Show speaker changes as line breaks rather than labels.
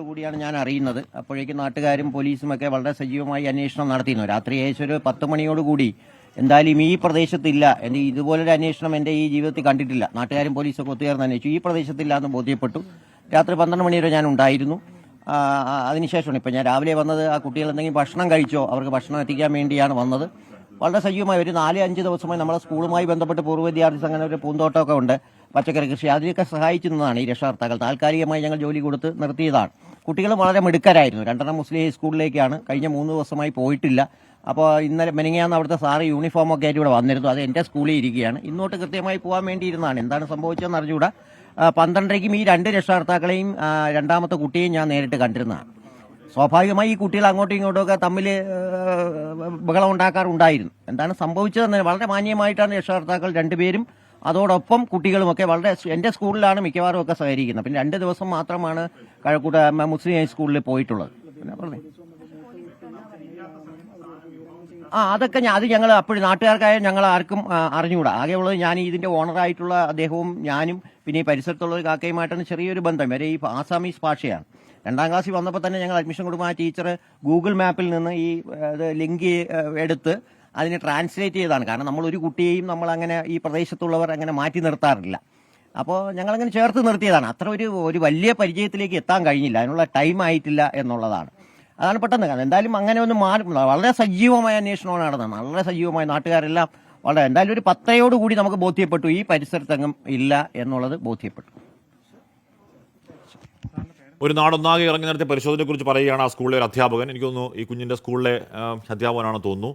കൂടിയാണ് ഞാൻ അറിയുന്നത്. അപ്പോഴേക്കും നാട്ടുകാരും പോലീസുമൊക്കെ വളരെ സജീവമായി അന്വേഷണം നടത്തിയിരുന്നു. രാത്രി ഏകദേശം ഒരു 10 മണിയോടുകൂടി എന്തായാലും ഈ പ്രദേശത്തില്ല, ഇതുപോലൊരു അന്വേഷണം എൻ്റെ ഈ ജീവിതത്തിൽ കണ്ടിട്ടില്ല. നാട്ടുകാരും പോലീസൊക്കെ ഒത്തുചേർന്ന് അന്വേഷിച്ചു. ഈ പ്രദേശത്തില്ല എന്ന് ബോധ്യപ്പെട്ടു. രാത്രി 12 മണി വരെ ഞാൻ ഉണ്ടായിരുന്നു. അതിനുശേഷമാണ് ഇപ്പം ഞാൻ രാവിലെ വന്നത്. ആ കുട്ടികൾ എന്തെങ്കിലും ഭക്ഷണം കഴിച്ചോ, അവർക്ക് ഭക്ഷണം എത്തിക്കാൻ വേണ്ടിയാണ് വന്നത്. വളരെ സജീവമായി ഒരു 4-5 ദിവസമായി നമ്മളെ സ്കൂളുമായി ബന്ധപ്പെട്ട് പൂർവ്വ വിദ്യാർത്ഥി സംഘടന ഒരു പൂന്തോട്ടമൊക്കെ ഉണ്ട്, പച്ചക്കറി കൃഷി, അതിലൊക്കെ സഹായിക്കുന്നതാണ് ഈ രക്ഷകർത്താക്കൾ. താൽക്കാലികമായി ഞങ്ങൾ ജോലി കൊടുത്ത് നിർത്തിയതാണ്. കുട്ടികൾ വളരെ മിടുക്കരായിരുന്നു. 2 മുസ്ലിം സ്കൂളിലേക്കാണ്. കഴിഞ്ഞ 3 ദിവസമായി പോയിട്ടില്ല. അപ്പോൾ ഇന്നലെ മെനിങ്ങാന്ന് അവിടുത്തെ സാറ് യൂണിഫോമൊക്കെ ആയിട്ട് ഇവിടെ വന്നിരുന്നു. അത് എൻ്റെ സ്കൂളിൽ ഇരിക്കുകയാണ്. ഇന്നോട്ട് കൃത്യമായി പോകാൻ വേണ്ടിയിരുന്നതാണ്. എന്താണ് സംഭവിച്ചതെന്ന് അറിഞ്ഞുകൂടാ. 12:30ക്കും ഈ 2 രക്ഷകർത്താക്കളെയും രണ്ടാമത്തെ കുട്ടിയെയും ഞാൻ നേരിട്ട് കണ്ടിരുന്നതാണ്. സ്വാഭാവികമായി ഈ കുട്ടികൾ അങ്ങോട്ടും ഇങ്ങോട്ടുമൊക്കെ തമ്മിൽ ബഹളം ഉണ്ടാക്കാറുണ്ടായിരുന്നു. എന്താണ് സംഭവിച്ചതെന്ന് വളരെ മാന്യമായിട്ടാണ് രക്ഷകർത്താക്കൾ 2 പേരും അതോടൊപ്പം കുട്ടികളുമൊക്കെ വളരെ എൻ്റെ സ്കൂളിലാണ് മിക്കവാറും ഒക്കെ സഹകരിക്കുന്നത്. പിന്നെ 2 ദിവസം മാത്രമാണ് കഴക്കൂട്ട മുസ്ലിം ഹൈസ്കൂളിൽ പോയിട്ടുള്ളത്. പിന്നെ പറഞ്ഞേ അതൊക്കെ അത് ഞങ്ങൾ അപ്പോഴും നാട്ടുകാർക്കായ ഞങ്ങൾ ആർക്കും അറിഞ്ഞുകൂടാ. ആകെയുള്ളത് ഞാൻ ഇതിൻ്റെ ഓണറായിട്ടുള്ള അദ്ദേഹവും ഞാനും പിന്നെ ഈ പരിസരത്തുള്ള ഒരു കാക്കയുമായിട്ടാണ് ചെറിയൊരു ബന്ധം. വരെ ഈ ആസാമീസ് ഭാഷയാണ്. 2ാം ക്ലാസ്സിൽ വന്നപ്പോൾ തന്നെ ഞങ്ങൾ അഡ്മിഷൻ കൊടുക്കുമ്പോൾ ആ ടീച്ചർ ഗൂഗിൾ മാപ്പിൽ നിന്ന് ഈ ലിങ്ക് എടുത്ത് അതിനെ ട്രാൻസ്ലേറ്റ് ചെയ്തതാണ്. കാരണം നമ്മൾ ഒരു കുട്ടിയെയും നമ്മളങ്ങനെ ഈ പ്രദേശത്തുള്ളവർ അങ്ങനെ മാറ്റി നിർത്താറില്ല. അപ്പോൾ ഞങ്ങളങ്ങനെ ചേർത്ത് നിർത്തിയതാണ്. അത്ര ഒരു വലിയ പരിചയത്തിലേക്ക് എത്താൻ കഴിഞ്ഞില്ല. അതിനുള്ള ടൈം ആയിട്ടില്ല എന്നുള്ളതാണ്. അതാണ് പെട്ടെന്ന് കാരണം എന്തായാലും അങ്ങനെ ഒന്ന് വളരെ സജീവമായ അന്വേഷണമാണ് നടന്നത്. വളരെ സജീവമായ നാട്ടുകാരെല്ലാം വളരെ എന്തായാലും ഒരു 10 നമുക്ക് ബോധ്യപ്പെട്ടു ഈ പരിസരത്തെങ്ങും ഇല്ല എന്നുള്ളത് ബോധ്യപ്പെട്ടു.
ഒരു നാടൊന്നാകെ ഇറങ്ങി നടത്തിയ പരിശോധനയെക്കുറിച്ച് പറയുകയാണ് ആ സ്കൂളിലെ ഒരു അധ്യാപകൻ. എനിക്ക് തോന്നുന്നു ഈ കുഞ്ഞിൻ്റെ സ്കൂളിലെ അധ്യാപകനാണെന്ന് തോന്നുന്നു.